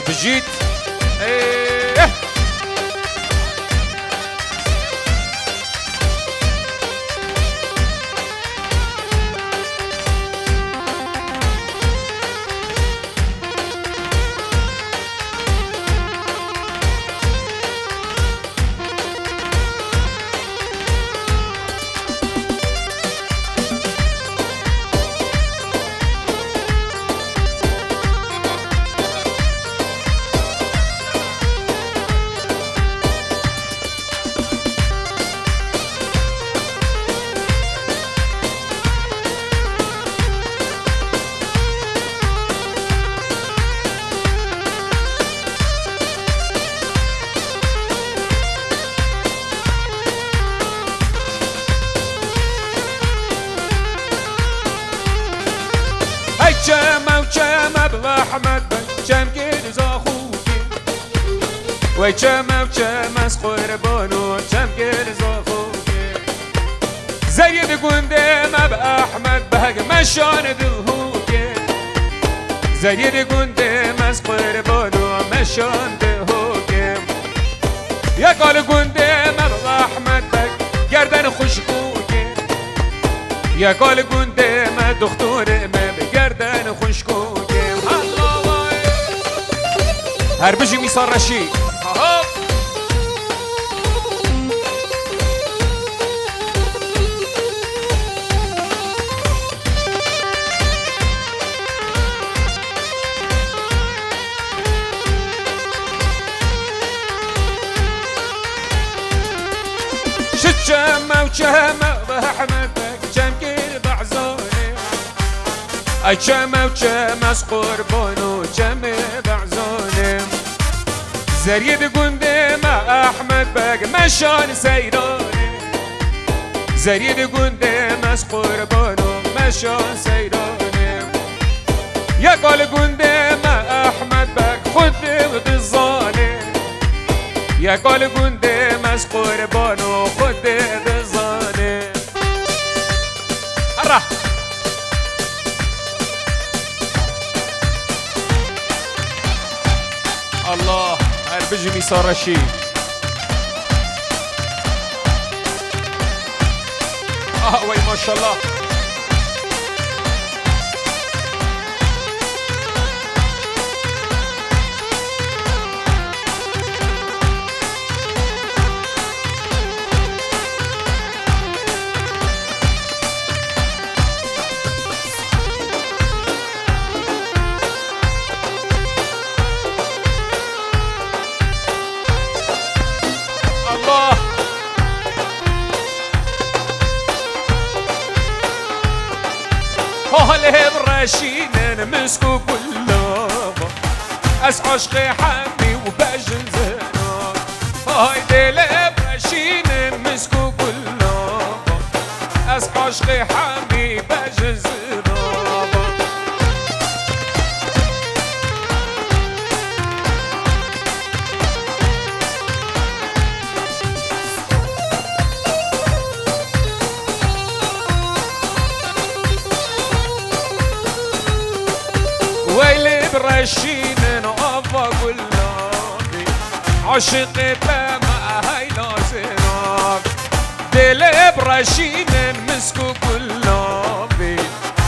بجيت ايه جمع وجمع بأحمد بن جم قيد زاخوكي وجمع وجمع سقربانو جم قيد زاخوكي زيد قندم بأحمد بهق مشان دهوكي زيد قندم سقربانو مشان دهوكي يا قال قندم بأحمد بهق گردن خوشكوكي يا قال قندم دختور گردن خوشکوگم هر بجی میسار رشید شد جمع وجمع بأحمد بك جم كير بعزوني جمع وجمع قربانو جمع بعزوني زريد قندم أحمد بك مشان سيراني زريد قندم قربانو مشان سيراني يا قال قندم أحمد بك خد بالظالم يا قال قندم قربانو خد بالظالم الرح الله هربجي ميسار رشيد وي ما شاء الله هاله برشينن مسكو كلابا اس عشقي حمي وبجن زنا هاي ديله برشينن مسكو كلابا اس عشقي حمي بجن زنا ويلي برشين أبا قلابي عشقي بما هاي لازناب دلي برشين مسكو قلابي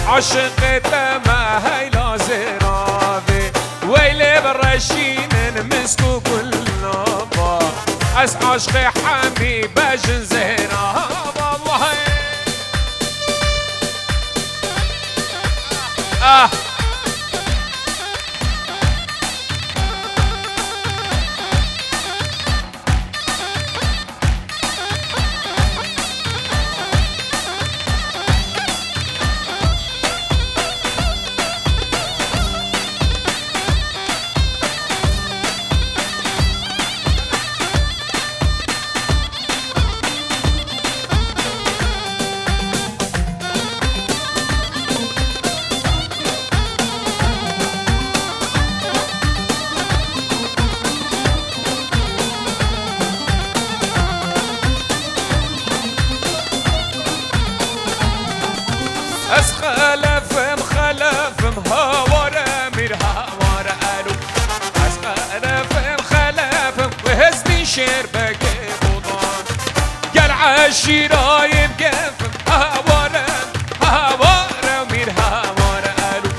عشقي بما هاي لازنابي ويلي برشين مسكو قلابا أس عشقي حمي بجن زيناب الله العشيرة بقفم هوارا هوارا ومير هوارا قالوا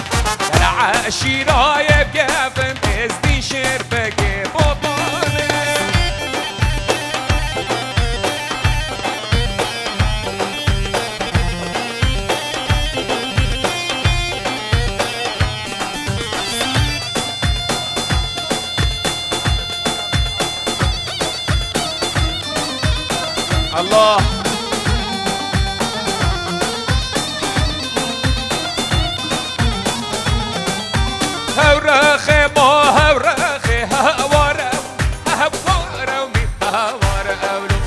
العشيرة بقفم ازدي شربك بطانة الله هورخي ما هورخي هوارا هوارا ومي هوارا أولو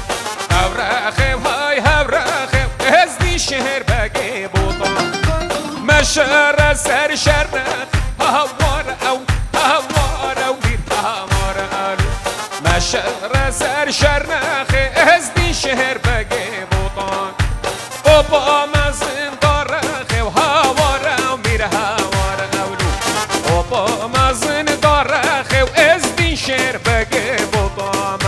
هورخي وهاي هورخي هزني شهر باقي بوطان مشار سر شرخ هوارا أو هوارا ومي هوارا أولو مشار سر شرخ هزني شهر باقي بوطان بابا مازن دارخي وهوارا ومير هوارا أولو بابا مازن دارخي وازدي شهر باقي بوطان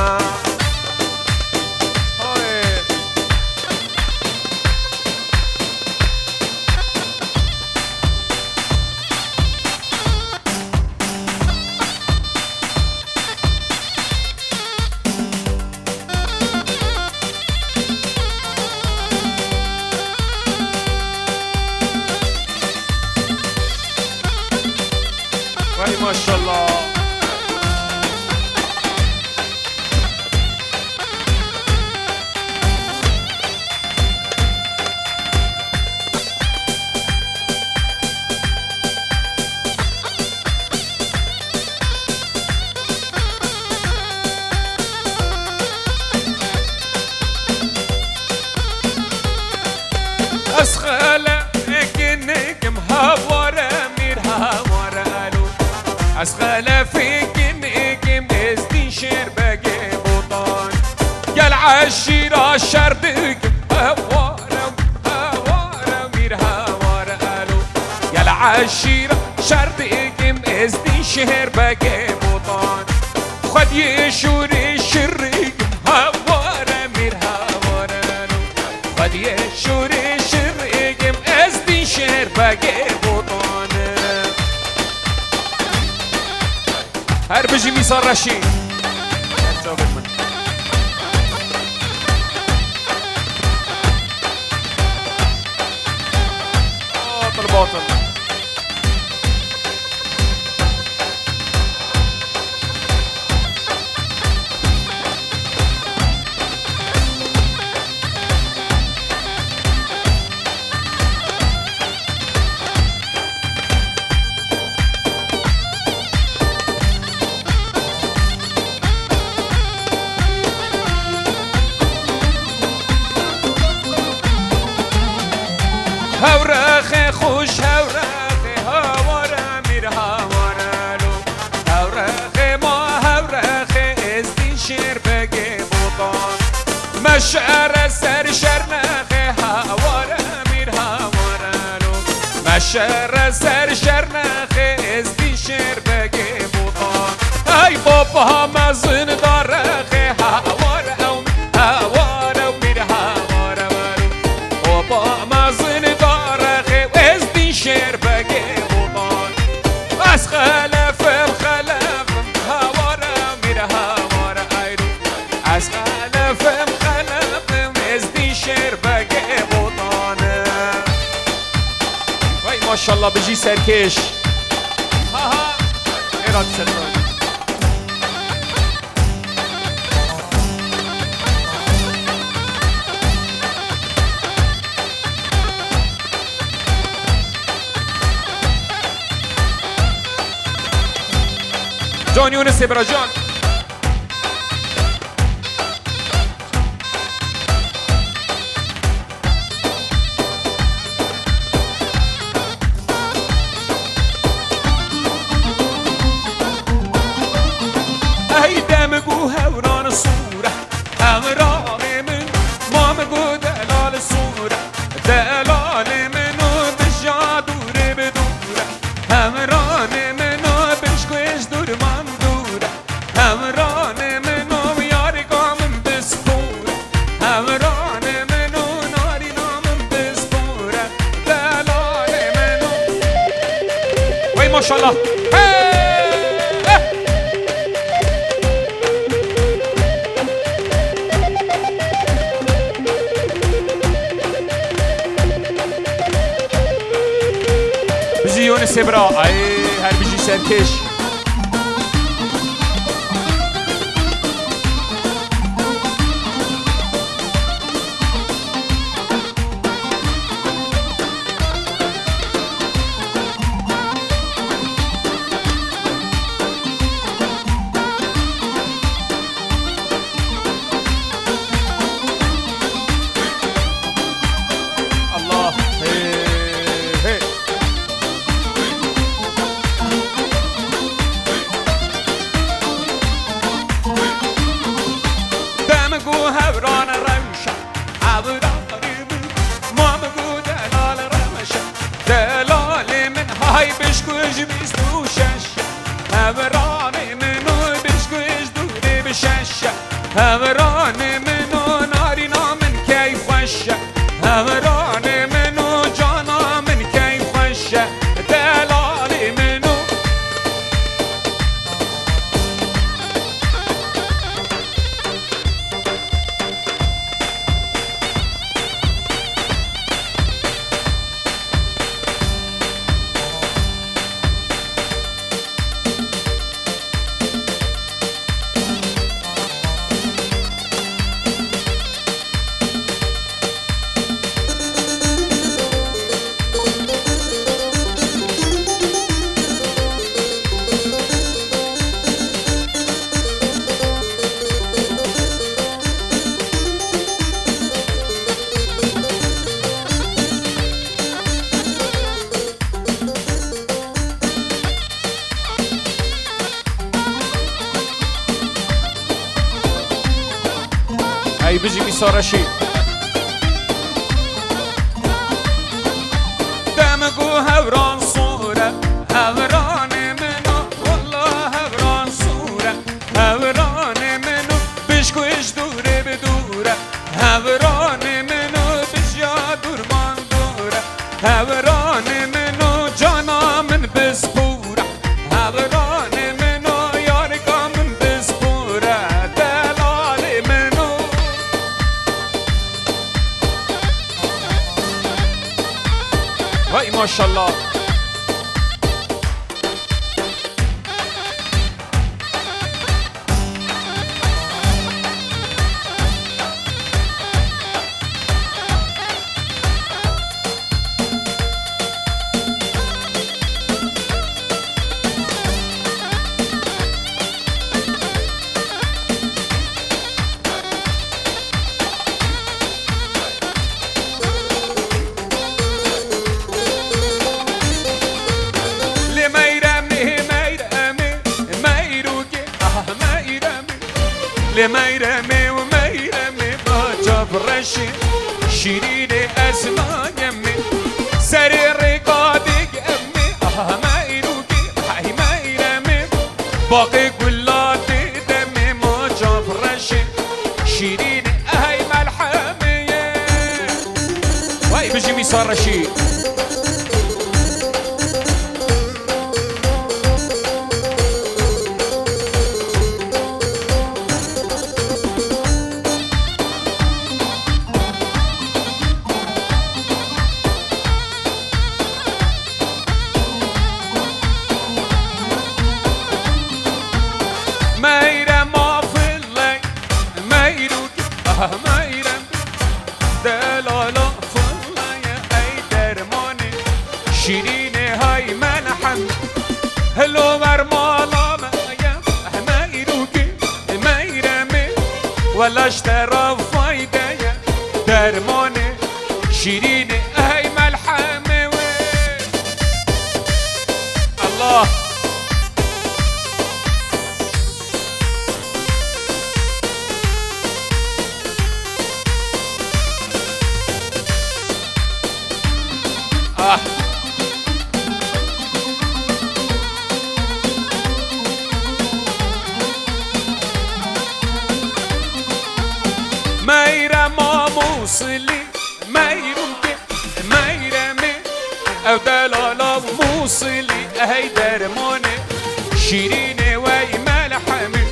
ما شاء الله أسخالة كنكم هوارا مير هوارا قالوا أسخالة فيك نجم ازدي شير باقي بوطان قال عالشيرة شردك هوارا هوارا مير هوارا قالوا قال عالشيرة شردك ازدي شهر باقي بوطان خد يشوري شرك هوارا مير هوارا قالوا خد يشوري شرك ازدي شهر باقي بوطان هر بجي ميسار رشيد باطل باطل هورخي خوش هورخي هوارا مير هوارا لو هورخي ما هورخي ازدي شير باقي بوطان مشعر سر شرنخي هوارا مير هوارا لو مشعر سر شرنخي ازدي شير باقي بوطان هاي بابا مازن دارخي هوارا او هوارا ومير هوارا لو بابا مازن شير باقي بوطان بس خلف الخلف هوارا مير هوارا ايرو بس خلف الخلف ازدي شير باقي بوطان وي ما شاء الله بجي سركش ها ها ايراد سلطان جون يونس إبراجان هيدا مقو هوران الصورة أمراني من ما مقو دلال الصورة دلال منو بالجادور بدورة أمراني منو بشكوش دور ما شاء الله. بيجي يونس ابرا اي هاي بيجي سركش. همراني منو نارينا من كيف وشة همراني منو جانا من كيف وشة دلالي منو هاي بيجي بيصير شيء دمقو هوران صورة هوراني منو والله هوران صورة هوراني منو بشكو ايش دوري بدورة هوراني منو بجيا دور من دورة هوراني منو جانا من بسبورة هوراني منو يارقا من بسبورة دلالي منو هاي ما شاء الله لميرمي وميرمي باجا برشي شيريني اسمع يمي سري رقابك امي ميروكي هاي ميرمي باقي كلاتي دمي باجا برشي شيريني هاي ملحمي واي بيجي ميسار رشيد ميرم دلالا فلا يا اي درماني شيريني هاي منحم هلو مرمالا مايا ميروكي ميرمي ولا اشترى فايدة يا درماني شيريني هاي ملحمي الله ميرا ما موصلي ميروكي ميرمي او دلالا موصلي هي درمانه شیرینه وی ملحمه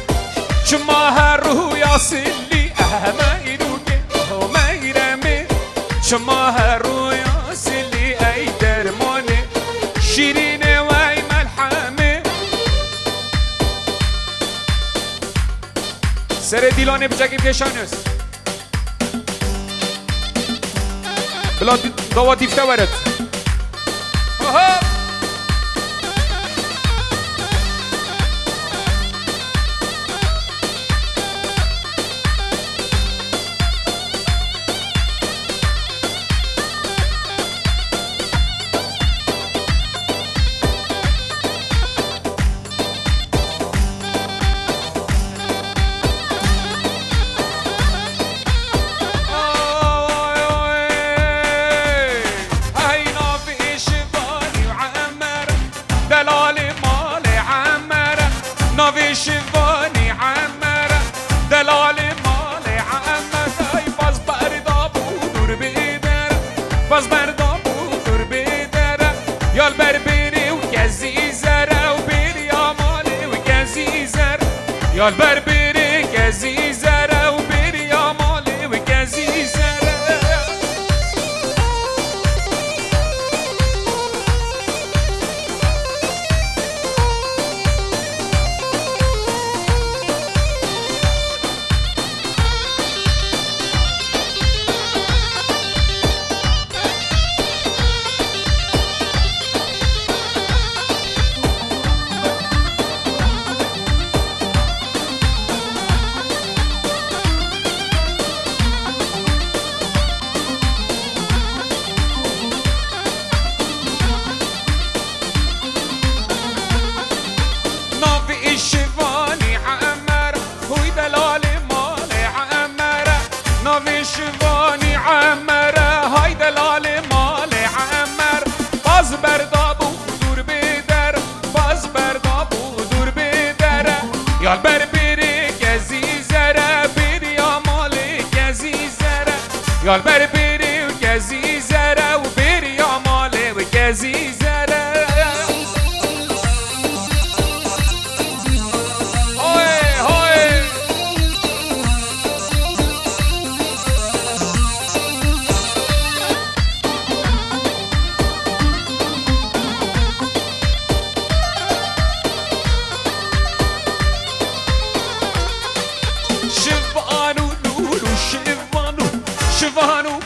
شما هر رو یاسلی ما ایروگه ما ایرمه شما هر رو یاسلی ای درمانه شیرینه وی ملحمه سر دیلانه بجاگی پیشانیست بلا دوا دیفته ورد شفاني عمرة دلال مالي عمرة باز برداب ودور بيدر باز برداب ودور بيدر يا البربري وكزي زرا وبير يا مالي وكزي زرا يا البربري كزي زرا وبير يا مالي وكزي زرا شفاني عمرة هوي دلال مالي عمرة نافي شفاني عمرة هاي دلال مالي عمرة باز برداب ودور بيدر باز برداب ودور بيدر يا البربري كزي زرا بير يا مالي كزي زرا يا البربري وكزي زرا وبير يا مالي وكزي زرا شفانو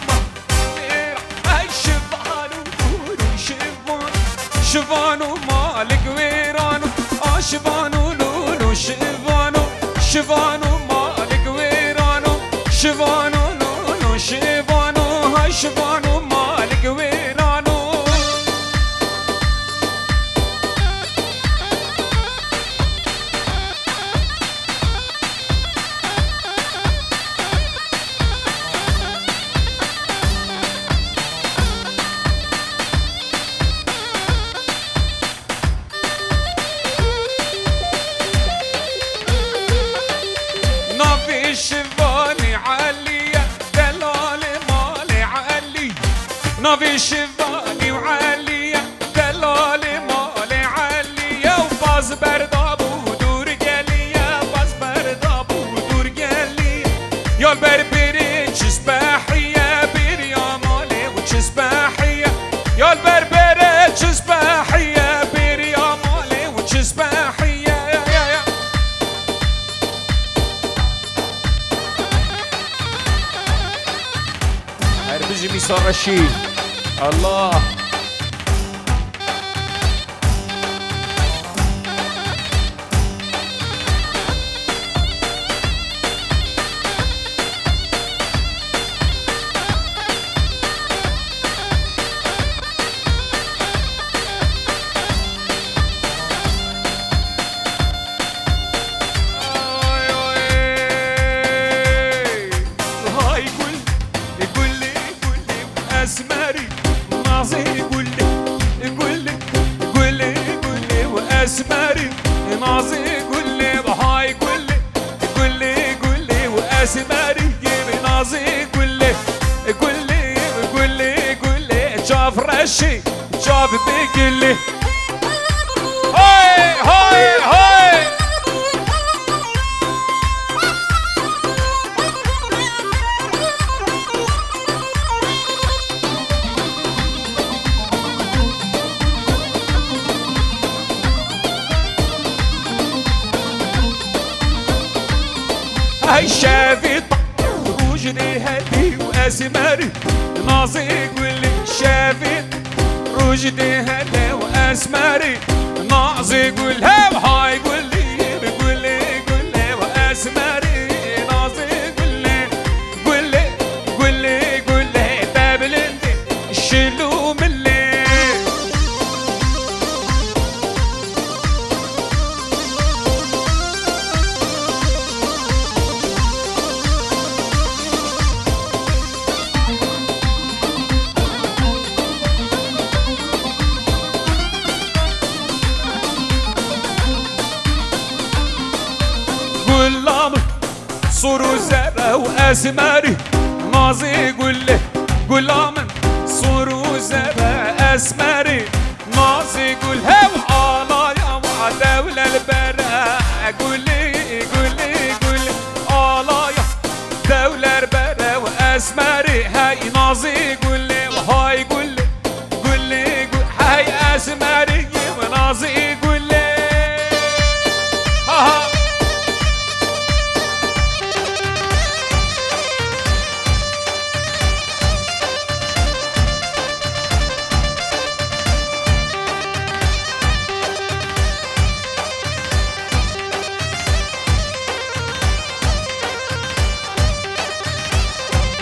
اي شفانو شفان شفانو مالك ويرانو شفانو لولو شفانو شفانو مالك ويرانو شفانو لولو شفانو هاي شفانو مالك ويرانو شفاني عليا دلال مالي علي نافي شفاني وعليا دلال مالي عليا وباز برداب ودور قاليا باز برداب ودور قاليا يا البربري تشسباحية بير يا مالي وتشسباحية يا البربري تشسباحية بير يا مالي وتشسباحية بيجي ميسار رشيد الله اسمري نازي قولي واسمري نازي قولي بهاي قولي واسمري نازي قولي شاف رشي شاف بقلي هاي هاي هاي شافي روجني هدي واسمري ناصي قولي شافي روجني هدي واسمري ناصي قولها وهاي قولي قولي واسمري ناصي قولي بابلندي شلو ملي صورو زرا واسمري نازي قول من صورو زرا اسمري نازي قول وحالا يا دولة البراء قولي آلا يا دولة البراء واسمري هاي نازي قولي وهاي قولي هاي اسمري ونازي قولي ها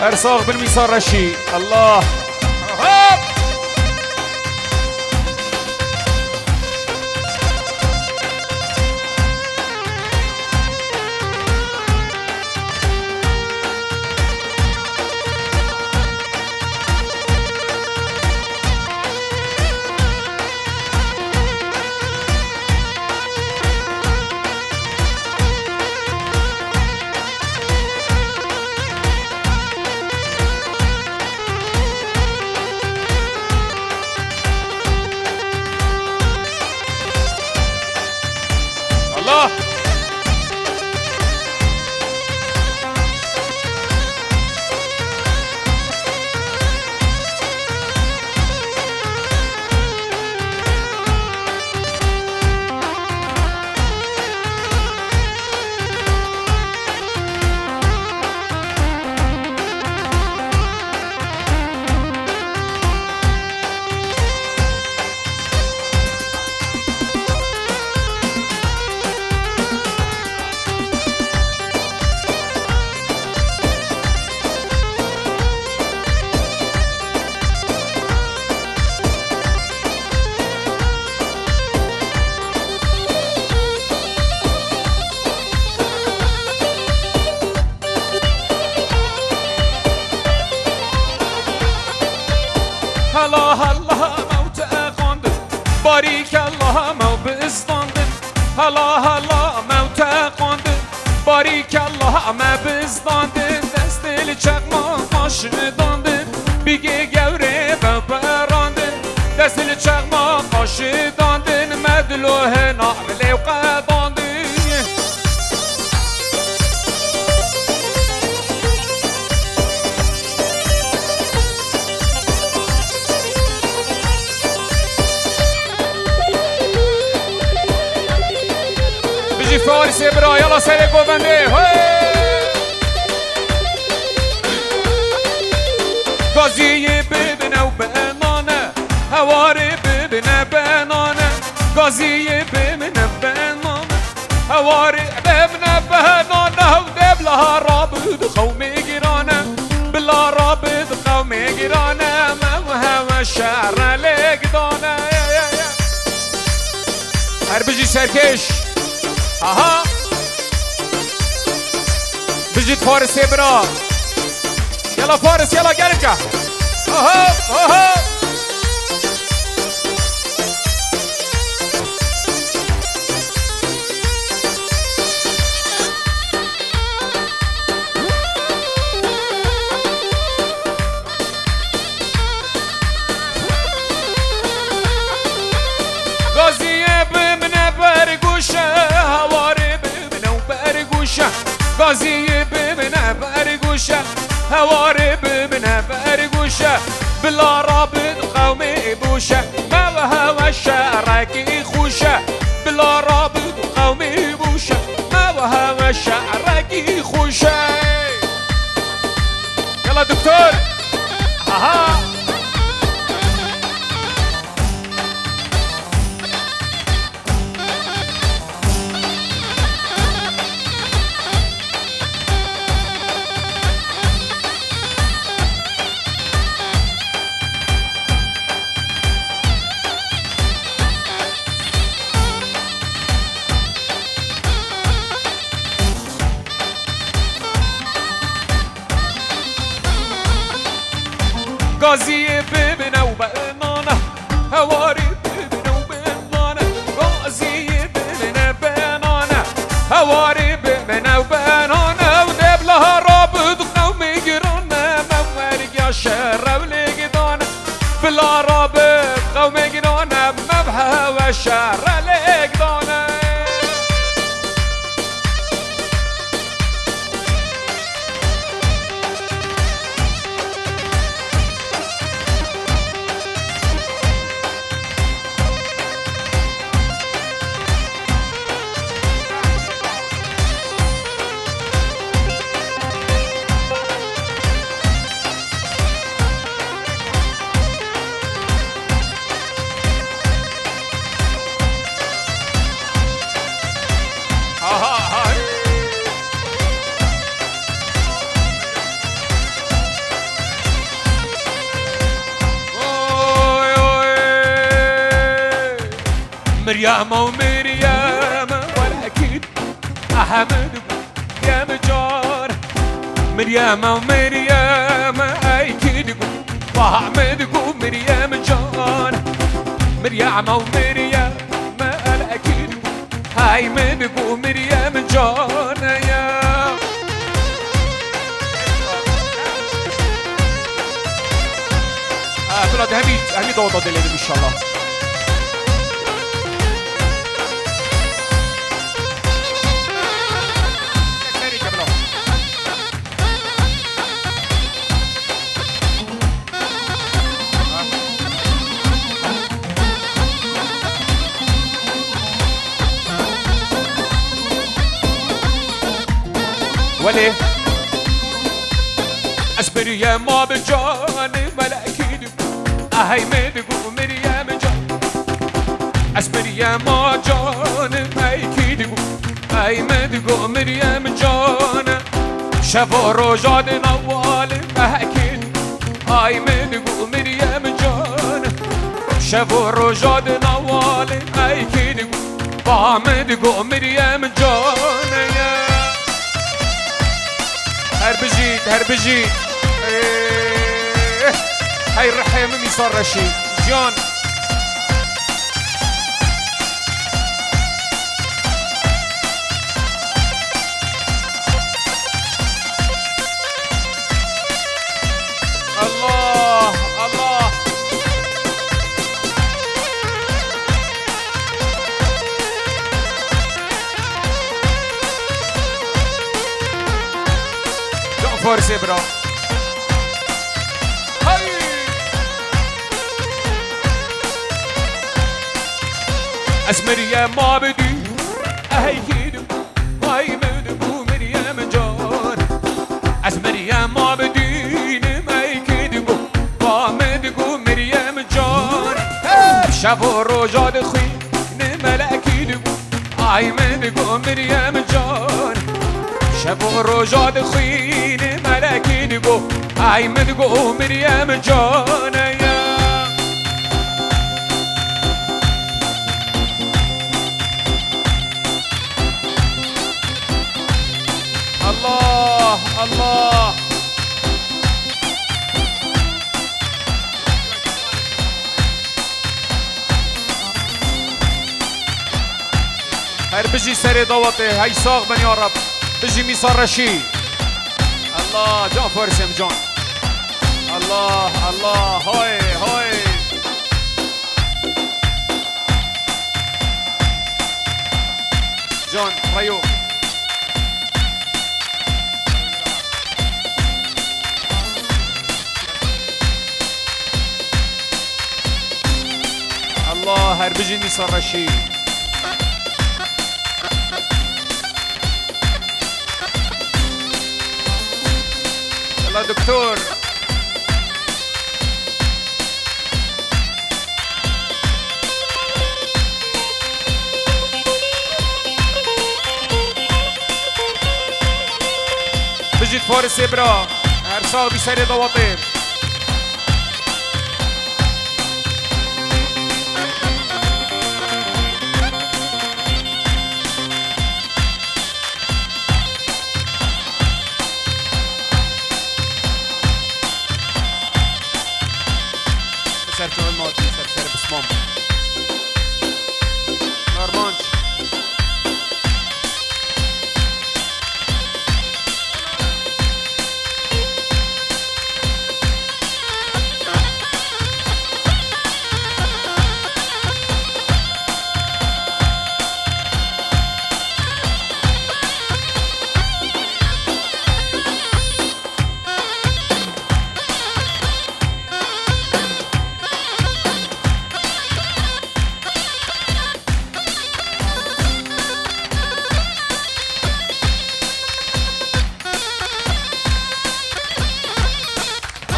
ارصاغ بالميسار رشي الله هوب الله هلا موت اخوند باریک الله مو بستاندن هلا موت اخوند باریک الله ما بستاندن دستل چقما ماش داندن بیگه گوره و براندن دستل چقما ماش داندن مدلوه نعمل و قداندن فارسی برا یالا سر گوونده گازی ببینه و بنانه هواری ببینه بنانه گازی ببینه بنانه هواری ببینه بنانه و دبلها رابط قومی گیرانه بلا رابط قومی گیرانه مو هوا شهر لگدانه هر بجی سرکش آها بجید فارسی برا يلا فارس يلا قرقة اهو اهو غازية بمن برقوش غازی ببینه برگوشه هواری ببینه برگوشه بلا رابط قومی بوشه ما و هوا شعرکی خوشه بلا رابط قومی بوشه ما و هوا شعرکی خوشه يلا دكتور اها غازی ببینه و بنانه هواری ببینه و بنانه غازی ببینه بنانه هواری ببینه و بنانه و دبلها را بدقه و میگرانه مورگا شر و لگدانه بلا را بدقه و میگرانه مبه و شر لگدانه مريم ومريم ولكن أحمد يا مجار مريم ومريم أكيد وأحمد مريم جار مريم ومريم أكيد هاي من مريم جار يا طلعت همي دوضة دليل إن شاء الله ولي أسبر يا ما بجان ملاكيد أهي مدقو مريم جان أسبر يا ما جان ملاكيد أهي مدقو مريم جان شفا رجاد نوال مهكيد أهي مدقو مريم جان شفا رجاد نوال مهكيد فهمدقو مريم جان يا هربجيت هاي الرحيم ميسار رشيد جون الله الله فارسي برا هاي اسمرية ما بدي اهي كيدو هاي مدبو مريم جار اسمرية ما بدي نماي كيدو مدبو مريم جار شافو رجاد خوي نملا كيدو هاي مدبو مريم جار شافو رجاد خوي ملكي نقو هاي مدقو مريم جانا يا الله الله هر بجي سري ضوطي هاي صاغ من يا رب بجي ميسار رشيد الله جون فارسي جون الله الله هاي هاي جون ريو بجني صار رشيد. يلا دكتور. بجد فارس ابرا ارسال بسير ضواطيب. سرچو الماتی سر بسمام نارمانش.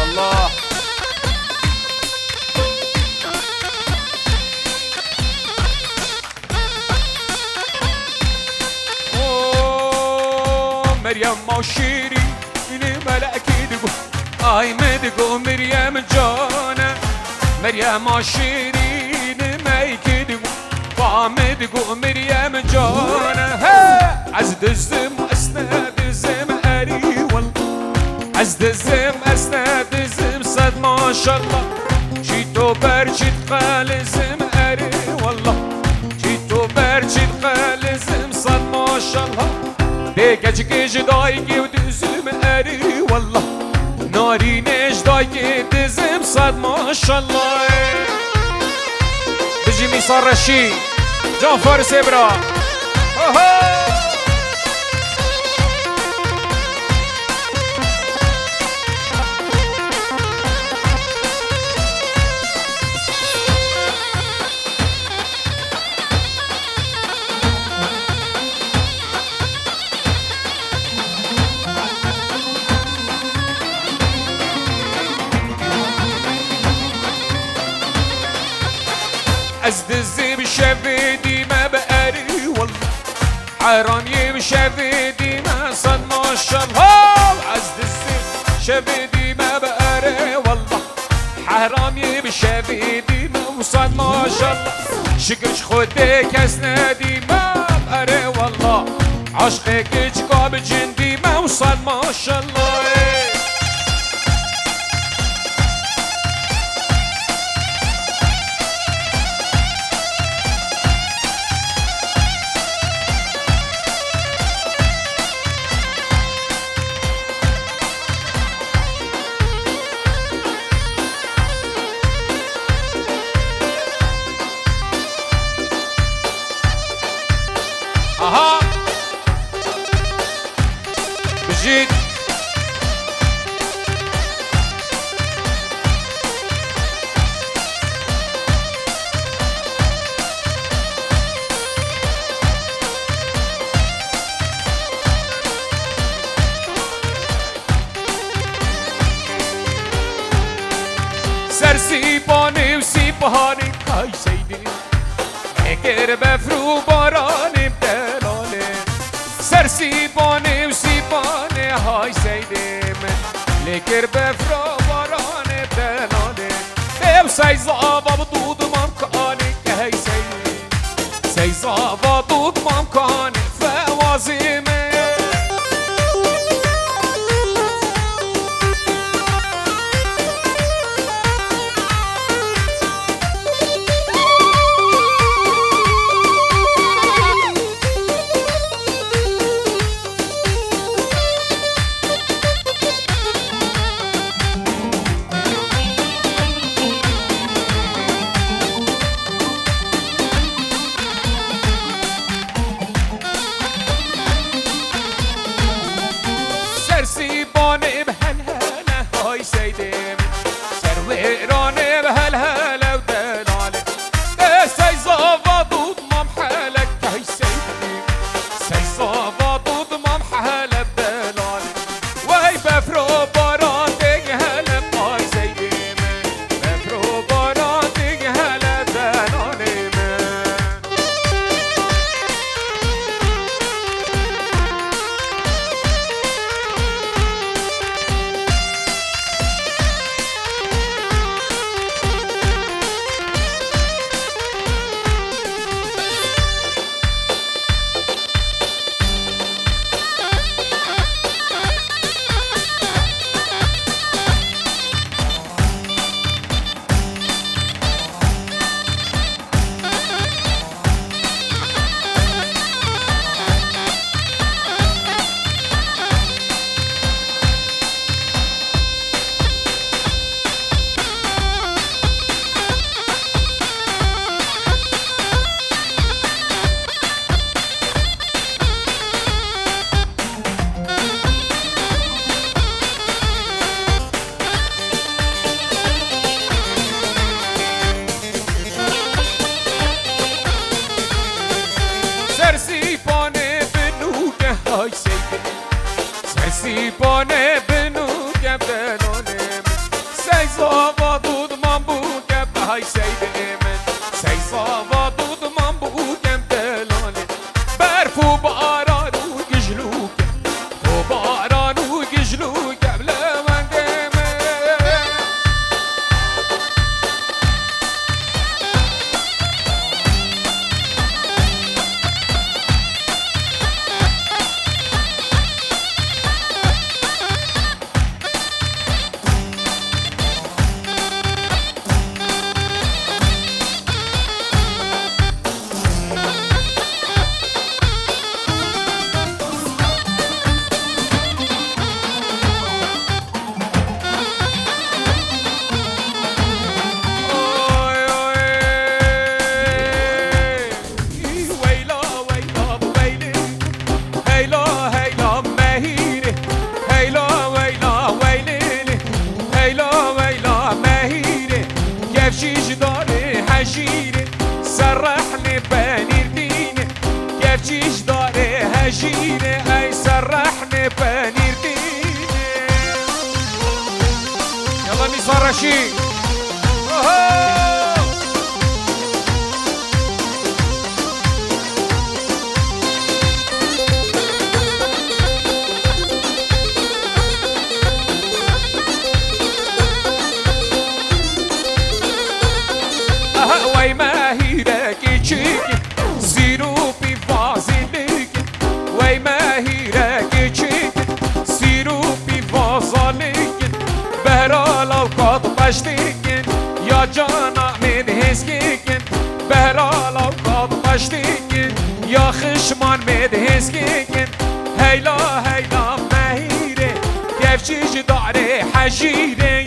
الله مريم ماشيري إني ملأكي دقو آي مدقو مريم جانا مريم ماشيري إني مايكي دقو وعمدقو مريم جانا عزد الزم أسناد الزم أري والله عزد الزم أسناد الزم صد ما شاء الله جيتو برجي تقال الزم أري والله جيتو برجي تقال الزم صد ما شاء الله ديكاج كيج دايكي ودزم أري والله ناري نيش دايكي دزم صد ما شاء الله بجي ميسار رشيد جان فارس ابرا عزد الزيب شفيدي ما بقاري والله حرام يمشفيدي ما صد ما شاء الله عزد الزيب شفيدي ما بقاري والله حرام يمشفيدي ما صد ما شاء الله شكرش خودك اسنادي ما بقاري والله عشقك جقاب جندي ما صد ما شاء الله اها بجيت سرسيباني وسيباني هاي سيدي اگر بفرو باراني بدلاني سرسيباني وسيباني هاي سيدي لكر بفرو باراني بدلاني ديب سيزابا بدود ممكاني هاي سيدي سيزابا بدود ممكاني فوازيمي صافا دود من بوكم بهاي سيد من سي صافا دود من بوكم دلالي برفو باران وججلوك وباران وججلوك بلا من دمه سرحني بني الدين كيف جيش داري هجيني اي سرحني بني الدين يلا ميسار رشيد وای ماهیرکی چیکی زیرو بی وازلیک وای ماهیرکی چیکی زیرو بی وازلیک بهرال اوقات باشتیکن یا جانا من هزگیکن بهرال اوقات باشتیکن یا خشمان من هزگیکن هیلا هیلا ماهیره کفچیج داره حجیره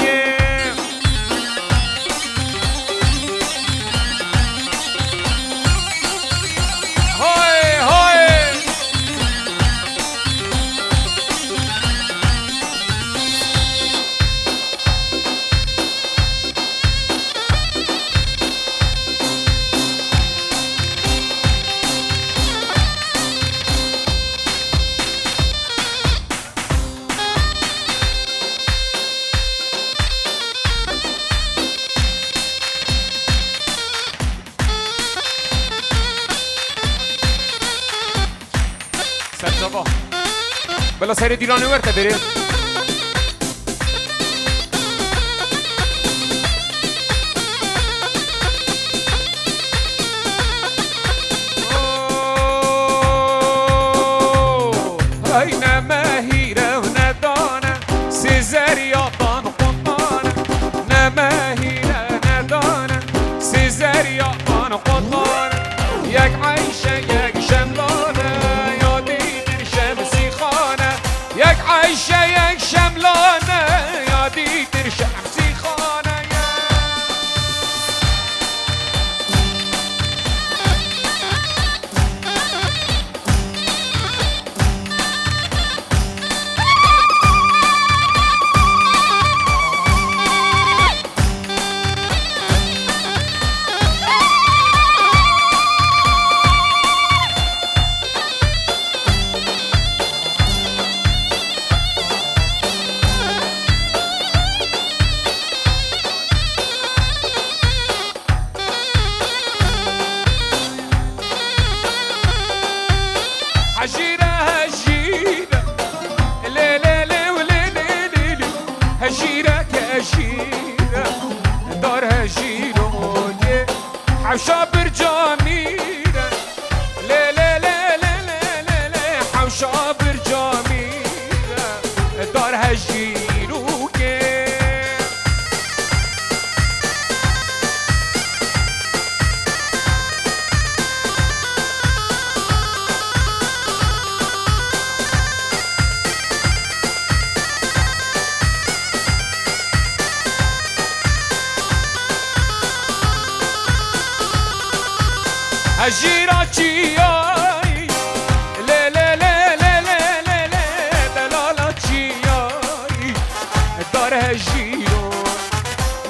سرسابا بلا سیر دیرانه ورته بره ای نمهیره و ندانه سیزر یادان خودانه نمهیره ندانه سیزر یادان خودانه یک عیشه یک شملانه یک عیشه یک شملانه یادی در شمسی خانه هجيرة هجيرة لي لي لي ولي لي لي لي هجيرة كهجيرة دار هجيرة حوشة برجاميرة لي لي لي لي لي لي لي حوشة برجاميرة دار هجيرة هجيرة چیایی لی لی لی لی لی لی لی دلالا چیایی دار هجیرو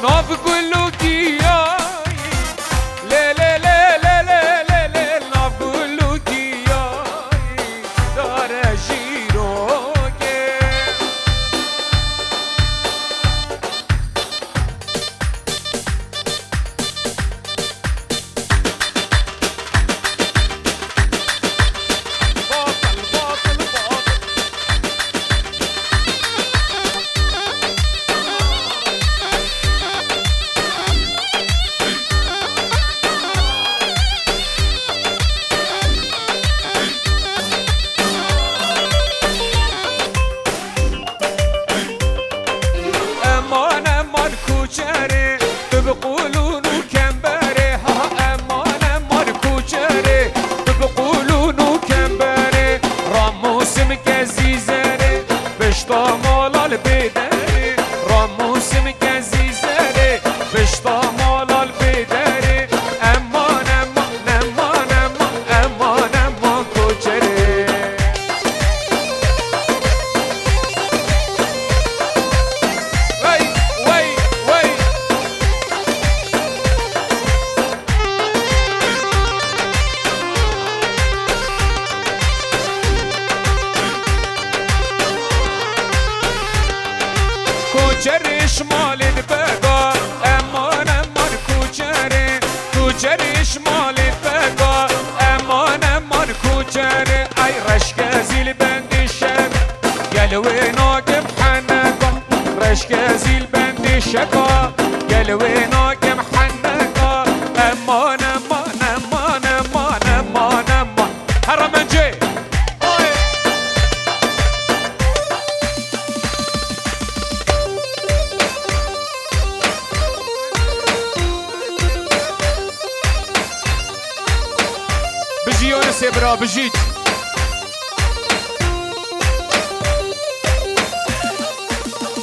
ناف گلو گیایی لی لی لی لی لی لی لی ناف گلو گیایی دار هجیرو امان کوچره بقولون و کمبره ها امان امان کوچره بقولون و کمبره راموسم کزیزره بشتا مالال بدره راموسم کزیزره بشتا مالال بدره امان امان امان امان امان امان کوچره وی وی وی کوچره شمال بگا امان امان کوچره کوچره شمال بگا امان امان کوچره ای رشک زیل بندی شک گلوی ناگم حنکا رشک زیل بندی شکا گلوی ناگم حنکا امان امان امان امان امان امان هرمنجی بجي يونس برا بجيت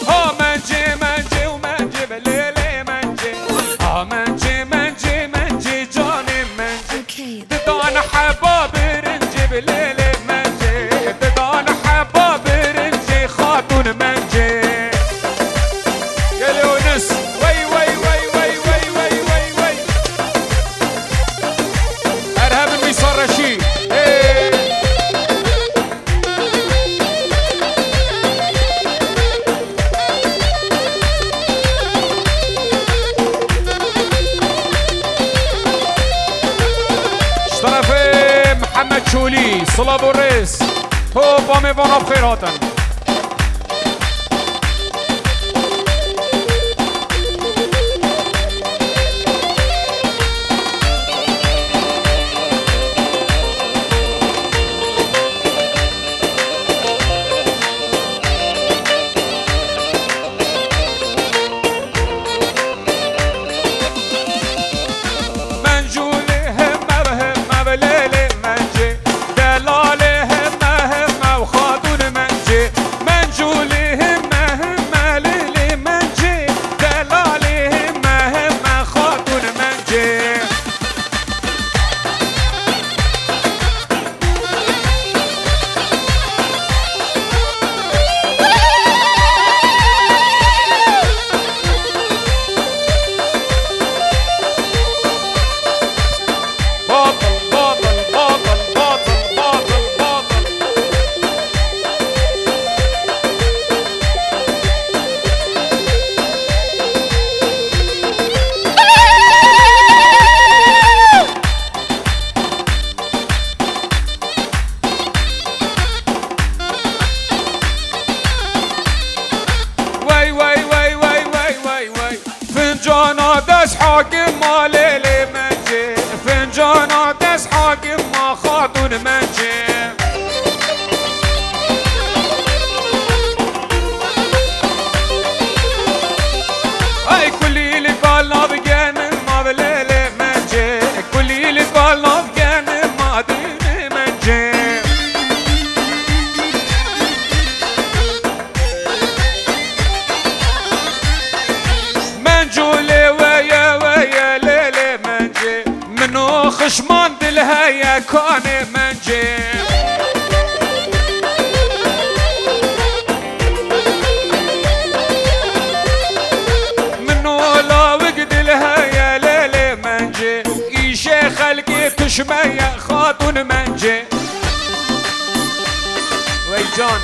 ها منجي منجي ومنجي بليلي منجي ها منجي منجي منجي جاني منجي ددان حباب رنجي بليلي منجي ددان حباب رنجي خاتون منجي يا يونس وي وي وي وي وي وي وي وي ارهب الميسار رشيد طرف محمد شولي صلاب الرئيس هو بامي وانا بخيراتن فنجانا دس حاكم ما ليلي منجي فنجانا دس حاكم ما خاتون منجي هاي كلي اللي بالنا بجانب ما بليلي منجي كلي اللي بالنا بجانب ما ديني منجي منجولي ويا ويا ليلي منجي منو خشمان دلها كان منجي منو لا وقد لها يا ليلي منجي ايشي خلقي تشمية خاتون منجي ويجان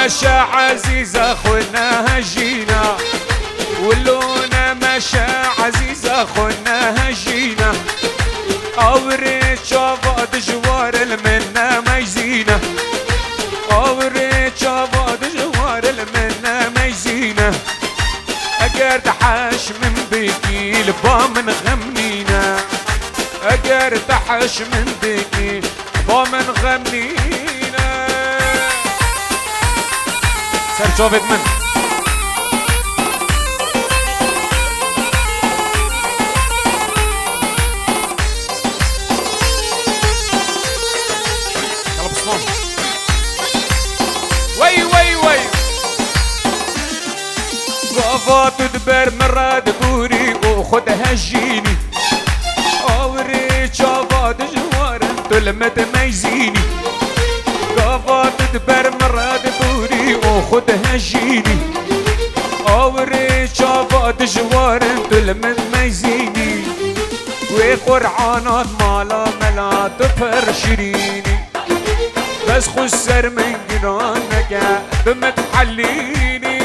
مشى عزيزة خونا هجينا ولونا خنا هجينا اوري شافا دجوار المنا ميزينا اوري شافا دجوار المنا ميزينا اقر تحش من بيكي لبا من غمنينا اقر تحش من بيكي لبا من غمنينا سر جوفت من وي وي وي غافا تدبر مراد بوري وخد هجيني اوري شافا دجوار تلمت ميزيني غافا تدبر مراد بوري وخد هجيني اوري شافا دجوار تلمت ميزيني وقرعانات مالا ملا تفرشيني بس خسر من جنانك بمتحليني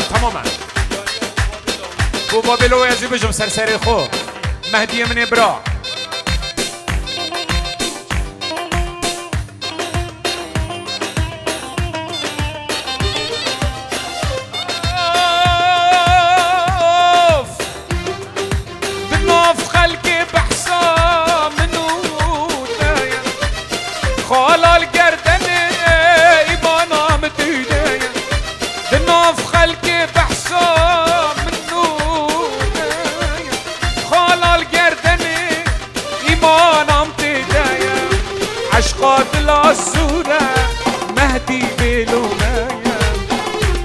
تماما بابا بلو يزي بجم سرسري خو مهدي من ابراع دنوف خلقي بحسام منو دايا خالا القردني ايمانا متيدايا دنوف خلقي بحسام منو دايا خالا القردني ايمانا متيدايا عشقات العزورة مهدي بلومايا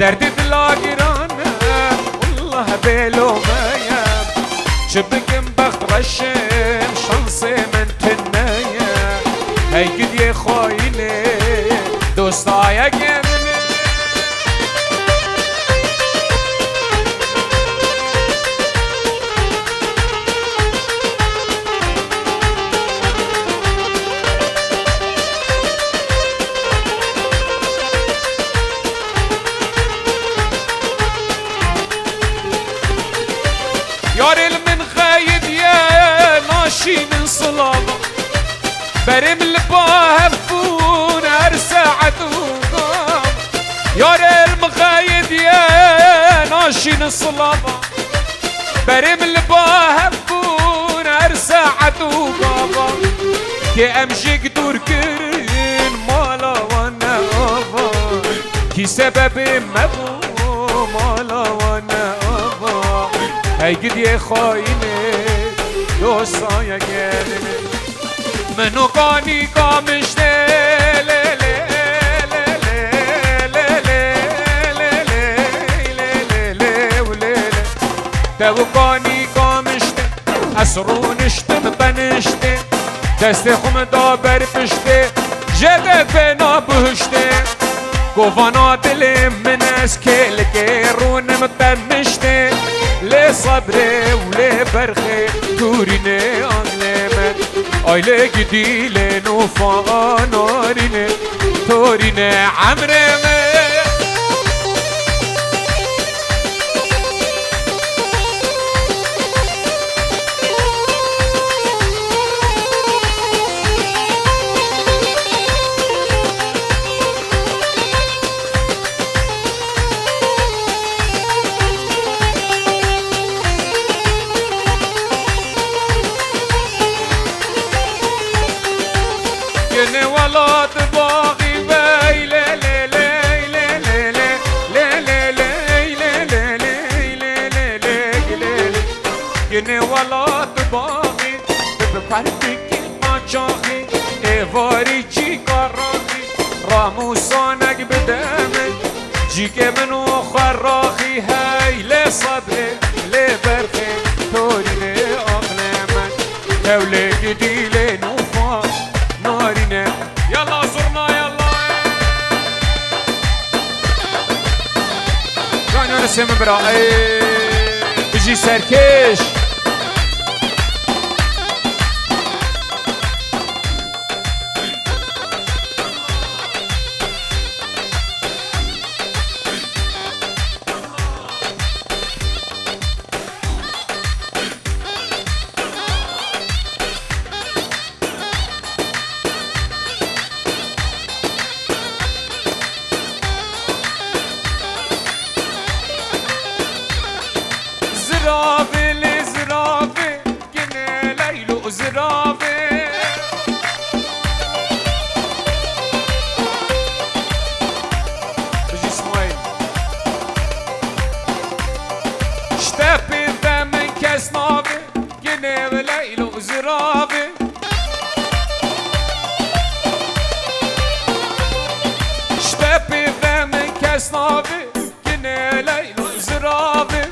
دردي دلاقرانا والله بلومايا شبك مبخرشم شانسي من تنايا هيكد يا خايني دوستايا جمني يار من غايد يا ناشي من صلابة برم الباهفون ارسعد وقام يار المغايد يا ناشي من صلابة برم الباهفون ارسعد وقام كي امشي قدور كرين مالا وانا افا كي سبب مبو مالا وانا افا هيجد يا خايني دوستايا جاني منو قاني قامشتي دوقاني قامشتي اسرونشتي بنشتي دستي خم دابر پشتي جده بنا بهشتي قوانا دلي من اسكيل كيرون متنشتي لي صبري ولي برخي توريني انلمت ايلي جدي لي نوفا ناريني توريني عمري يني ولاد باغي باي لي لي لي لي لي لي لي لي لي يني ولاد باغي بفرتك ما جاخي ايواري جي كراخي راموسانك بدمك جيك منو خراخي هاي لي صبري لي برخي توريني اقلمك دولي جدي لي نوفا نارينه برسه مبرا بجي سركش زرافه لزرافه گنه لیلو زرافه بجي اسماعيل شتابي ذا من كاس نافه گنه لیلو زرافه شتابي ذا من كاس نافه گنه لیلو زرافه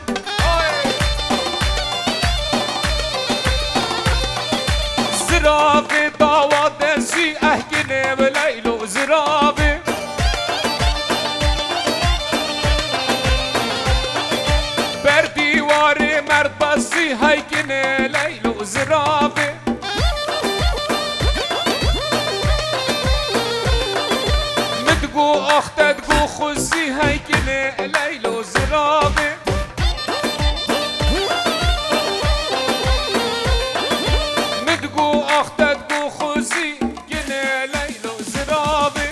زرافه داوود زی اهگنه و لیلو زرافه بر دیوار مرد بازی هایگنه لیلو زرافه مدگو اختدگو خوزی هایگنه لیلو زرافه اختت گو خوزی گنه لیلو زرابه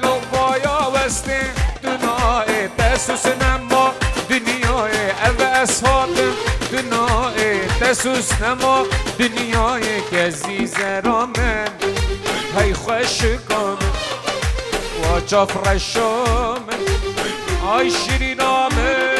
لو بایا وسته دنای تسوس نما دنیای او اسحابم دنای تسوس نما دنیای که عزیزه را من هی خوش کامن و جفر شامن آی شیرین آمن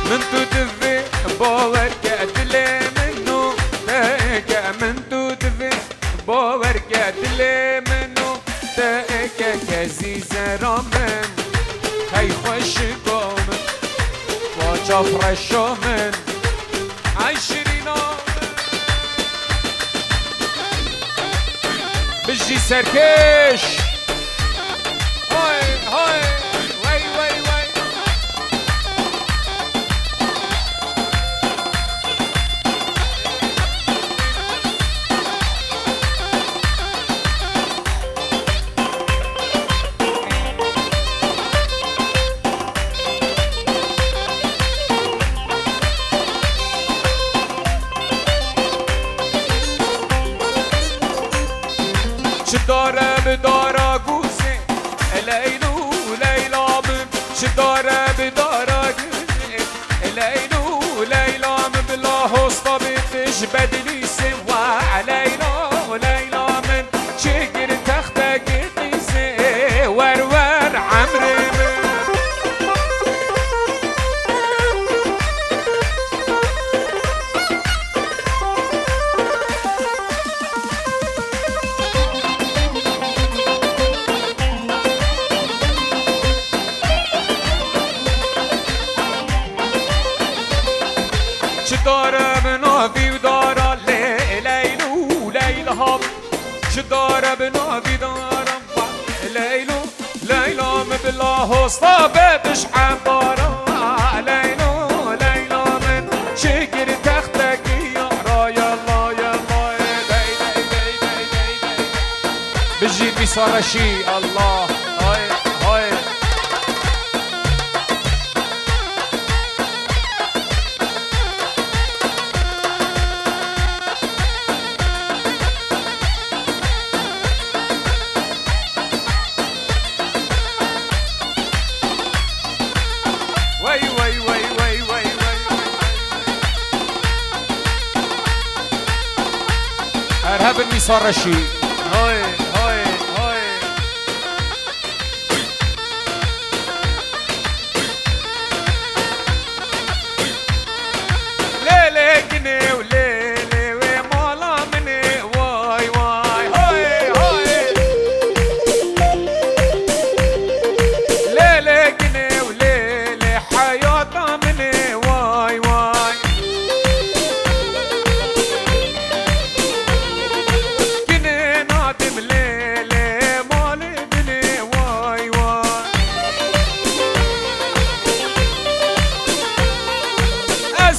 من تو دفي باور قتلي منو تاكا من تو دفي باور قتلي منو تاكا كزيزة رامن هاي خوش قامن وجفر الشامن عشرين بجي سركش هاي هاي وي وي وي شداره بداره گوزه لیلو لیلام شداره بداره گوزه لیلو لیلام بلا حسطا بیتش بدلیسه و لیلو لیلام چگر تخته گیزه ور ور عمره چداره بناوی و دارا لیلو لیلهم چداره بناوی دارم لیلو لیلام بلا حسطا بدش عبارا لیلو لیلا من شکر تختکی یارا یلا یلا دی دی دی دی دی بجید بیسارشی الله های های ارهاب النساء الرشيد هاي هاي هاي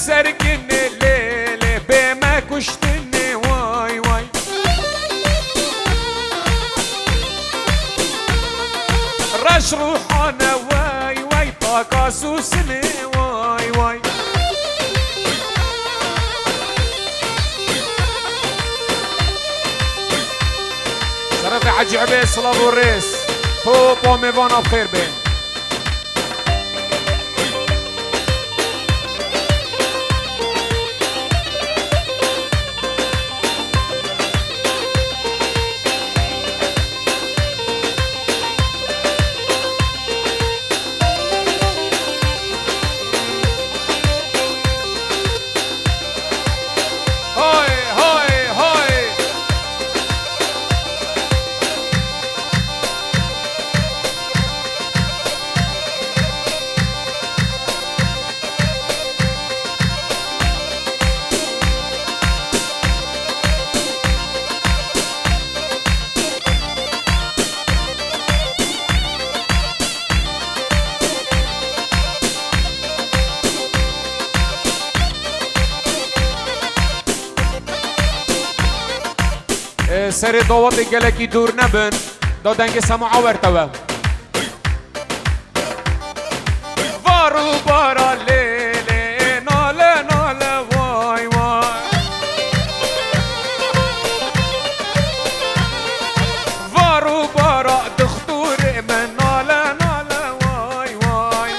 سرقني الليل بما كشتني واي واي رش روحنا واي واي طاقاسوسني واي واي شرفي حجي عبيد صلاه والريس هو بومي فانا بخير بين سری دوات گلکی دور نبن دادنگ سماع ورتوه وارو بارا لیلی ناله ناله وای وای وارو بارا دختور من ناله ناله وای وای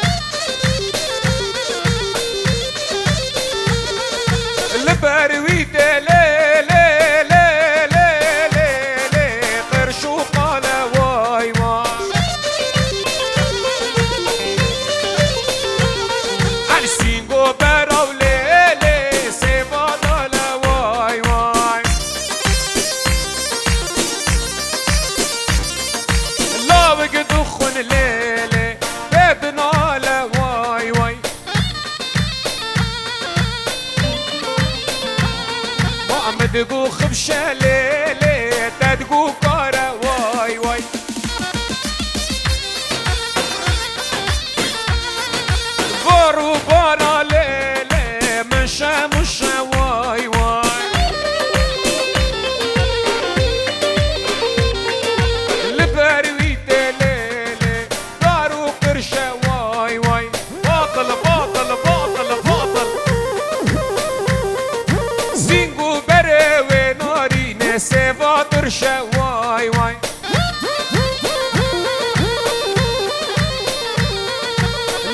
لبروی دلی تدقو خبشة ليلي تدقو كارا واي واي غارو بارا ليلي مشا مشا واي واي لبرويت ليلي غارو قرشة واي واي باطل باطل باطل باطل زينقو بري ناري نسيفا قرشة واي واي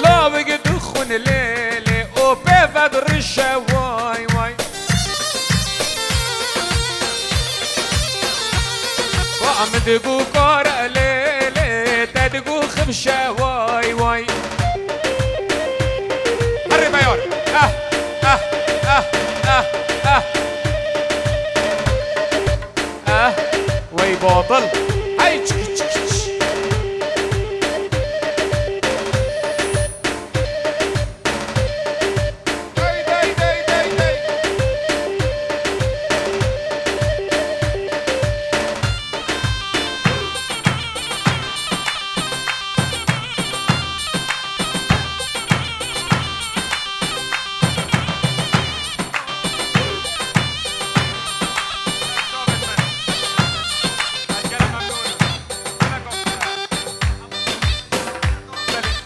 لا بقى دخن ليلي وبيفد رشة واي واي وعمدقو كار ليلي تدقو خبشة واي واي هري ميار اه اه اه اه اه اه وي باطل هاي تشك تشك تشك داي داي داي داي داي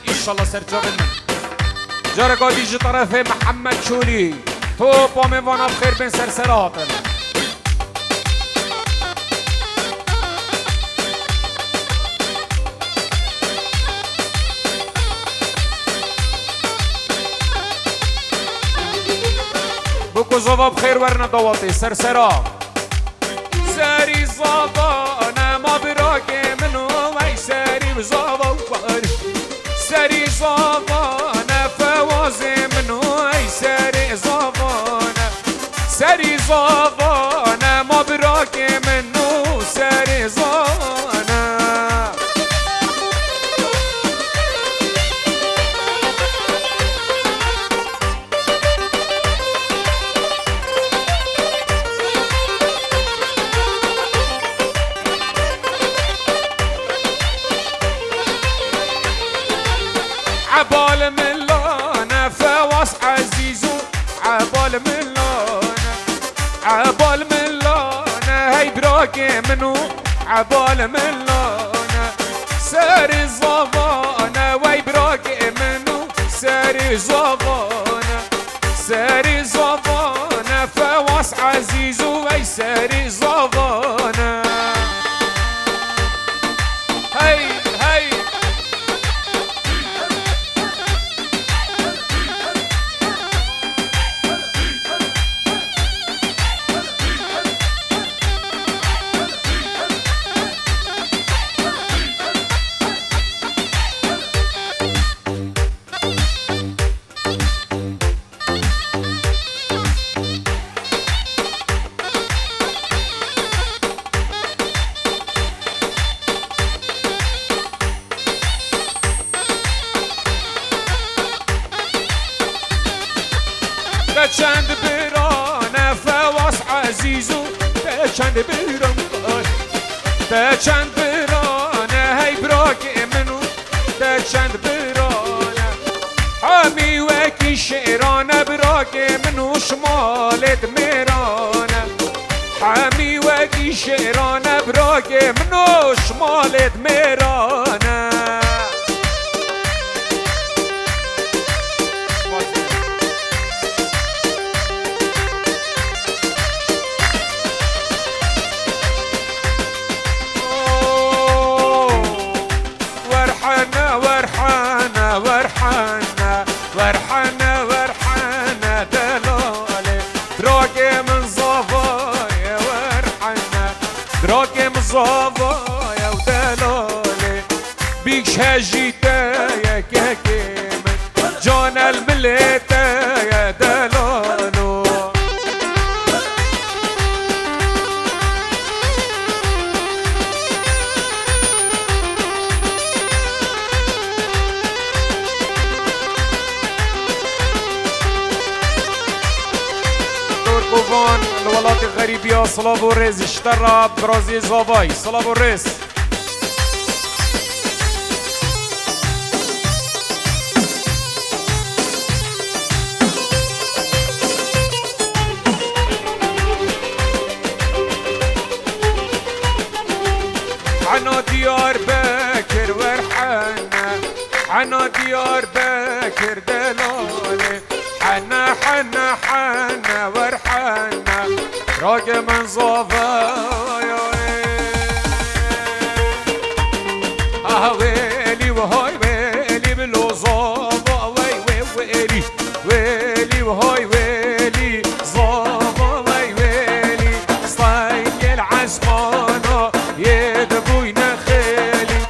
ان شاء الله سرجاب من جارة قادي جي طرفي محمد شولي توب وميفانا بخير بين سرسرات بوكو زوفا بخير ورنا دواتي سرسرات ساري زوفا انا ما براكي منو ما ساري بزوفا وباري ساري زوفانا فوازي منو اي ساري زوفانا ساري زوفانا ما براكي منو ساري زوفانا عبال من لانا فواس عزيزو عبال من لونه عبال من لونه هاي براقي منو عبال من لونه ساري الزبانه وي براقي منو ساري زبانه ساري زبانه فواس عزيز وي ساري زبانه هاي هاي چند برانه فواس عزیزو چند بران چند برانه هی براک منو چند برانه حامی وکی شعرانه براک منو شمالت میرانه حامی وکی شعرانه براک منو شمالت میرانه ورحنا ورحنا دلالي دراقي من صبايا ورحنا دراقي من صبايا ودلالي بيكش هجيتايا كاكيمن جانا المليتايا دلالو كوفان الولات الغريبية صلاب ورز اشترى برازي زاباي صلاب ورز عنا ديار باكر ورحنا عنا ديار باكر دلالي حنا حنا حنا ورحنا راق من صفايا ويلي وهاي ويلي بالوصافا وي ويلي ويلي وهاي ويلي صافا وي ويلي صايق العزمانة يدبوينا خيلي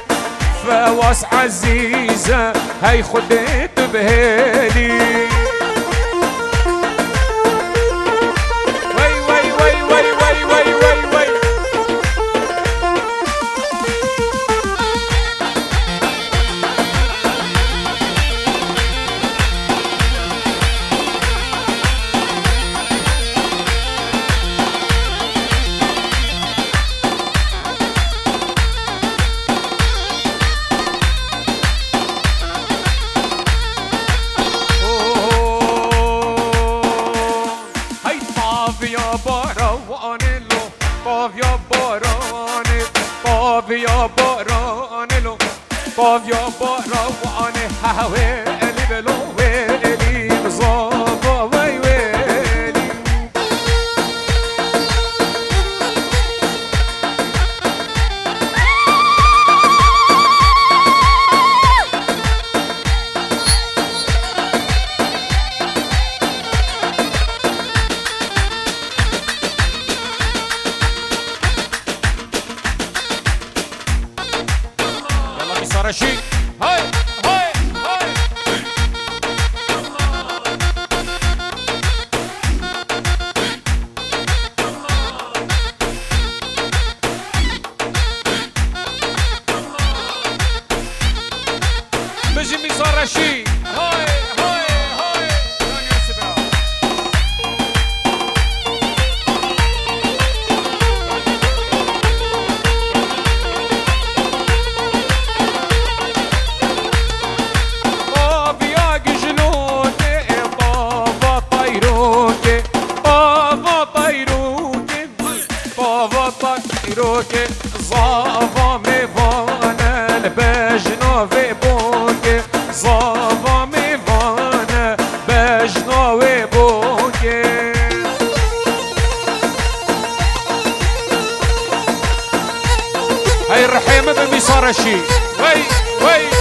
فواس عزيزة هاي خدت بهالي يا بارانلو طاف يا باراني حوالي بلو ويلي بزابا وي ويلي يلا بيصير شيك هاي هاي هاي چیروک زاوا میوانه بجنوی بونگه زاوا میوانه بجنوی بونگه هاي الرحيمة بالميسارة شي وي وي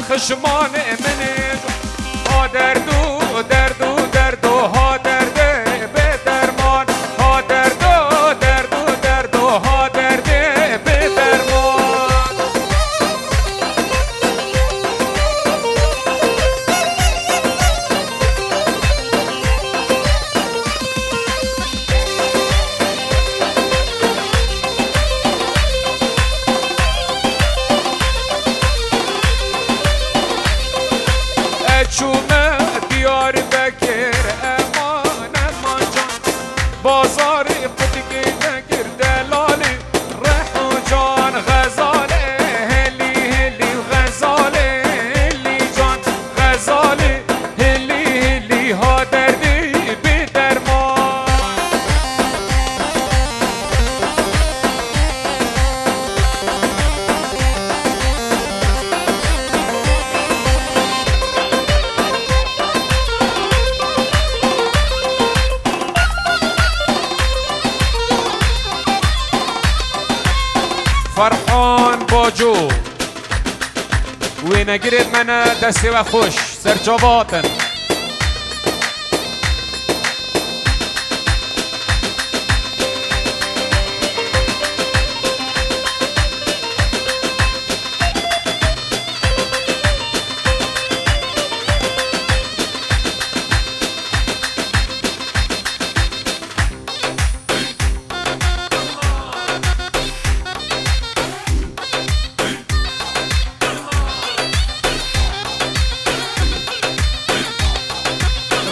خشمان منه ها دردو دردو دردو ها درده به درمان ها دردو دردو دردو ها درده به درمان چومه دیار بکر امان امان جان بازاری قدگی نگر دلالی رحو جان غزاله هلی هلی غزاله هلی جان غزاله هلی هلی ها دردی بی درمان فرحان باجو وين قريت منا دسي وخش سرجواتن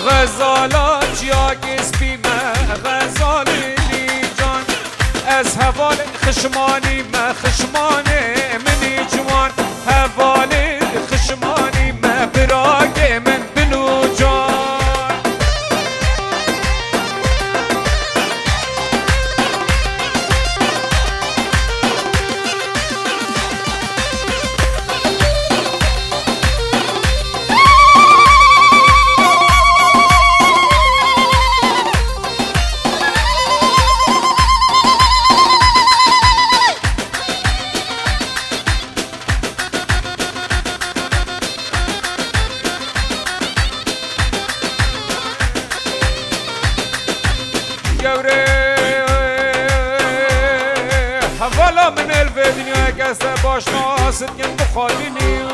غزالات یاگیز بیمه غزالی لی جان از حوال خشمانی ما خشمانی منی جوان حوال خشمانی ما براگ من بنو جان حوالا من الفيديو كاسة باش ناصد جنب خاليني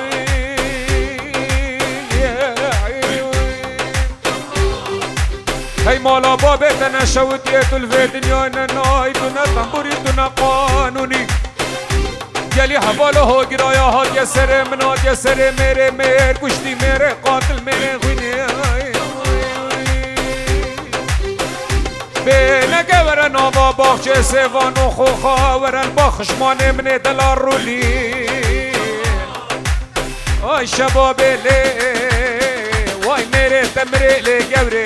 هاي مالا بابتنا شوتيت الفيديو انا نايدنا تنبوريتنا قانوني يلي حوالا هو گرايا هات يا سر منات يا سر میرے میر کشتی میرے قاتل میرے غنی بینگه ورن آبا باخچه سوان و خوخا ورن با خشمان من دلار رولی آی شباب لی وای میره تمره لی گوره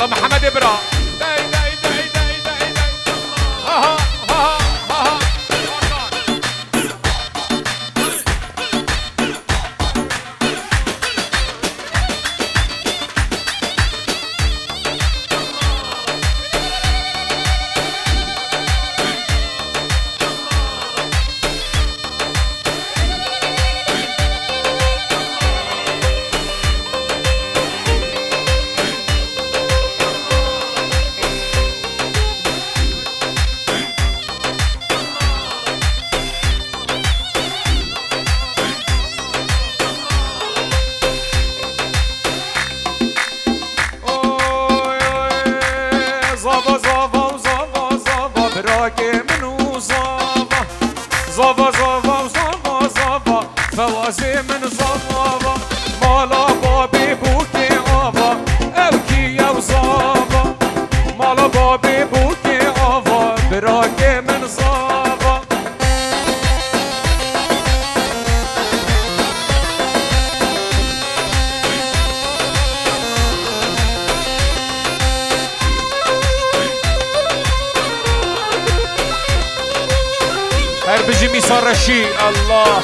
الله محمد ابرا داي داي داي داي داي داي ها ها ها زافا زافا وزافا زافا براكي منو زافا زافا زافا وزافا زافا فوازي من زافا مالا بابي بوكي آفا اوكي يا وزافا مالا بابي بوكي آفا براكي من زافا هر بجي ميسار رشي الله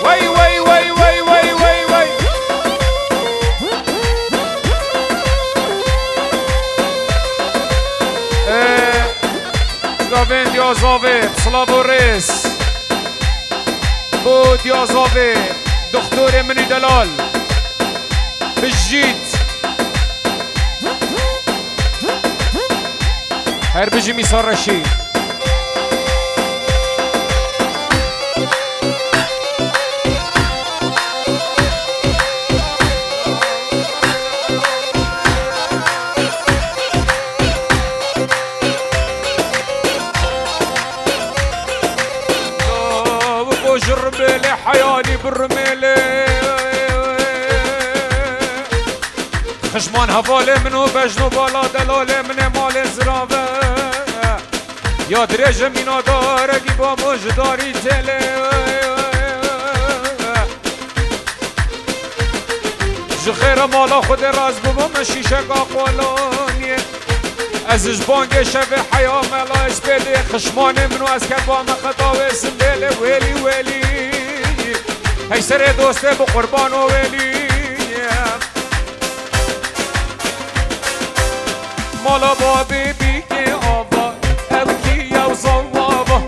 وي وي وي وي وي وي وي زاوين ديا زاوي بصلابو ريس بو ديا زاوي دكتور مني دلال بالجيت هر بجي ميسار رشيد جربلي حيالي بالرميلي خشمان هفالي منو بجنو بالا دلالي من مال زرافه يا دريج مينا دارگی با مجداری تله جخير مالا خود راز ببا مشیشه قاقولانیه از جبانگ شب حیا ملا اسپیده خشمان منو از کربا مخطا و سندل ویلی ویلی هی سر دوسته با قربان و ویلی مالا بابی بی که آوا اوکی یو زوابا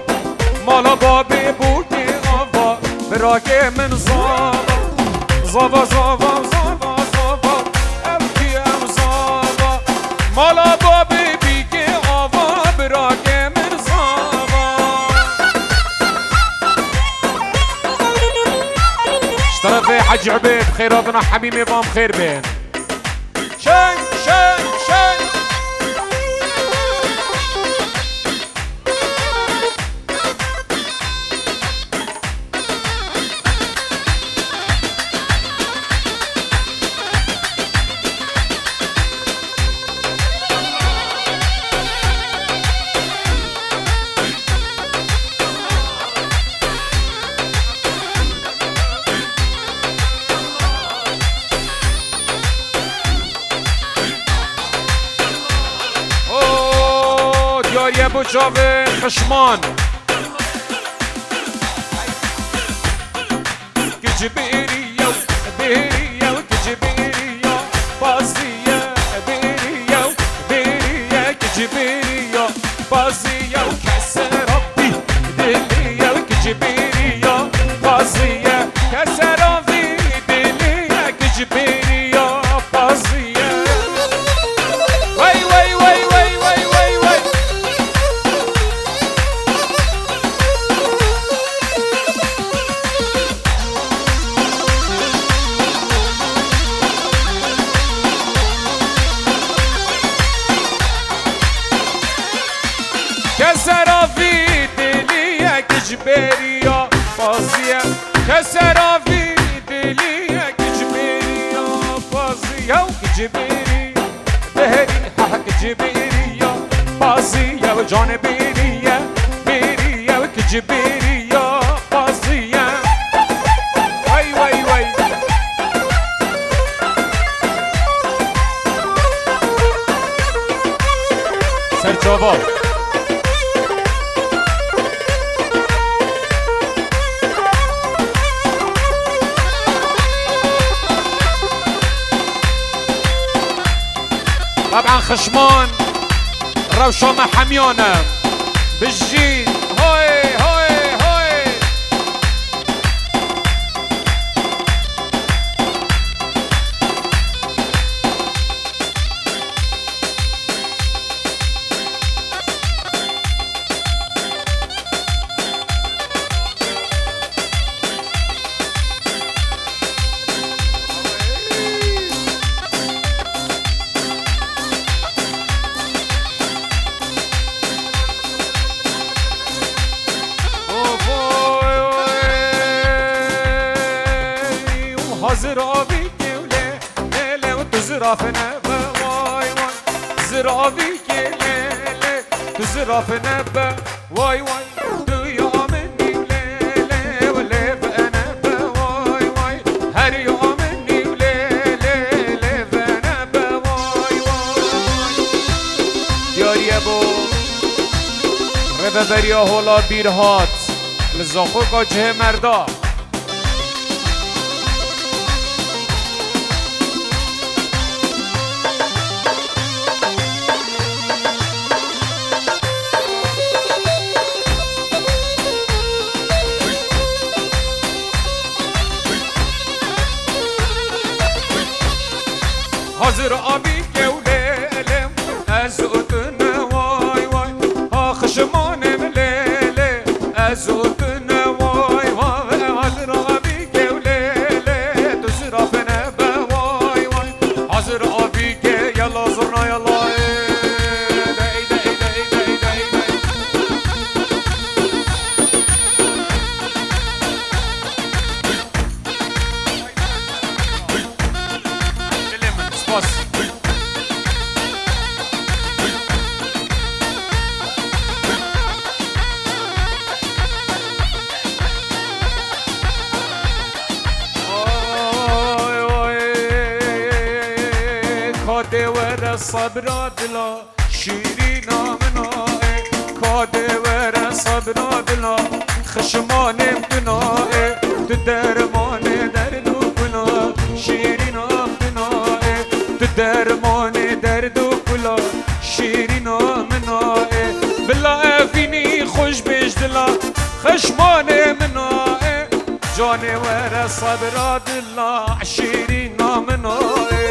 مالا بابی بو که آوا براکه من زاوا زاوا زاوا زاوا زاوا اوکی یو زاوا مالا بابی طرفي حج عبيد خيراتنا حبيبي بام خير بين شن شن شن يا ابو جابر خشمان كجبيرية بيرية وكجبيرية بازية بيرية وبيرية كجبيرية بازية وكسر ربي دلية وكجبيرية بازية كسر ربي دلية كجبيرية بازية وي وي وي وي وي وي وي كسرافي دليا كجبيريا بازيا وكجبيريا دهري حق جبيريا بازيا وجان بيريا بيريا وكجبيريا بازيا وي وي وي سرچاوا طبعا خشمان روشة مع حميانة بالجيل هوي هوي هوي زرافي كيولي ليلة وتزرافنا واي واي زرافي كيولي تزرافنا واي واي يا مني وليلة وليفنا واي واي هر يا مني وليلة فنا واي واي ديار يابو ربا بريا هولا بيرهات لزاخو جه مردا حاضر آبی گولم از اتن وای وای خشمانم لیله از اتن وای وای حاضر آبی گولم تو زرافنه وای وای حاضر آبی که یلا زرنا یلا صبر دلا شیرینا منای کاده ور صبر دلا خشمانم دنای تو درمان درد و کلا شیرینا منای تو درمان درد و کلا شیرینا منای بلا افینی خوش بیش دلا خشمان منای جانور صبر دلا شیرینا منای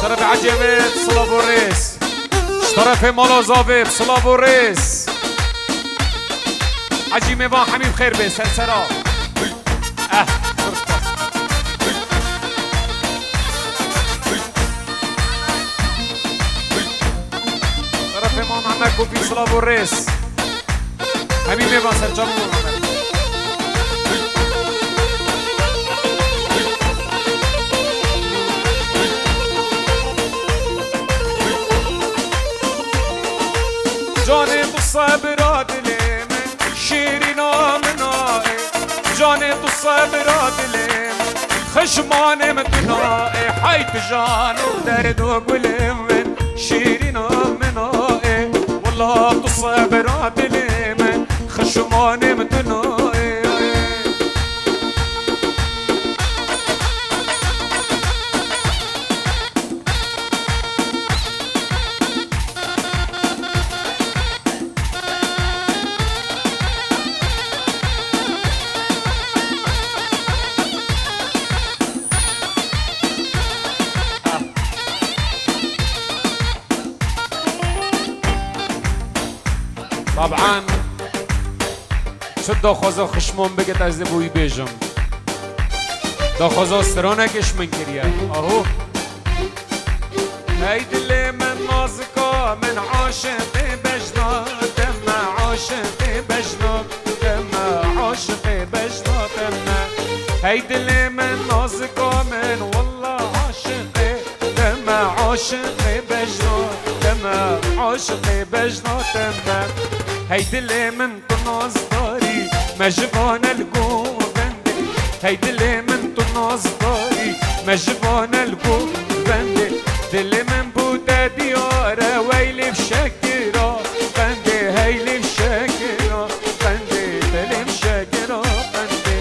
طرف عجبت صلاب الريس طرف مالازاوي بصلاب الريس عجي ميوان حميم خير بي سرسرا طرف امام محمد كوفي صلاب الريس حميم ميوان سرجانو محمد جانب الصبر دلي من شيرينا منائي جانب الصبر دلي خشمان متنائي حيت جان ودرد وقلي من شيرينا منائي والله الصبر دلي من خشمان متنائي طبعا شد خوزه خشمون بگت از بوی بیجم دا خزاسترانکش من کریه اهو هی دل من نازکا من عاشق بجناتم عاشق بجناتم عاشق بجناتم هی دل من نازکا من والله عاشق دم عاشق بجناتم عاشق بجناتم هی دل من تو ناز داری مجبان القو بنده هی دل من تو ناز داری مجبان القو بنده دل من بوده دیاره ویلی بشکرا بنده هیلی بشکرا بنده دلم شکرا بنده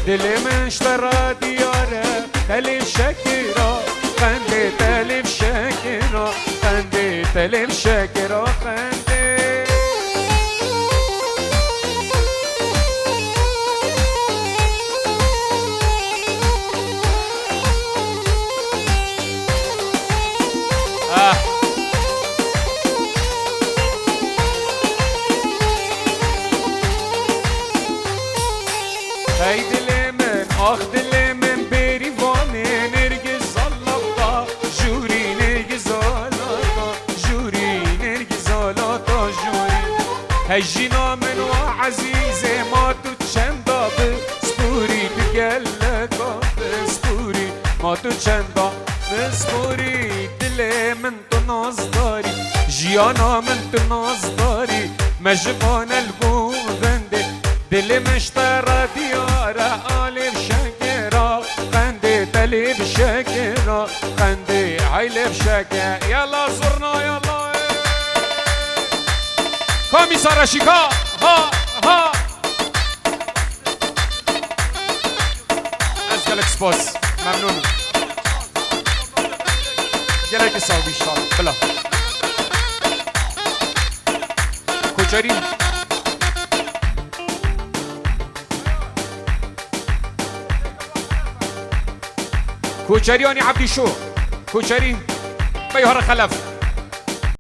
دل من اشترا دیاره دلم شکرا بنده دلم شکرا بنده دلم شکرا بنده هی دل من آخ دل من بری وانه نرگز آلاتا جوری نرگز آلاتا جوری نرگز آلاتا جوری هی جینا من و عزیزه ما تو چندا بسپوری بگلکا بسپوری ما تو چندا بسپوری دل من تو ناز داری جیانا من تو ناز داری مجبان الگو بنده دل مشترا دیاره آلیب شکرا قنده دلیب شکرا قنده عیلب شکر یلا زرنا یلا کامیسارا شیکا ها ها از گلک سپاس ممنونم گلک ساوی شاد بلا کجاری كوشريوني عبدي شو كوشري بيهر خلف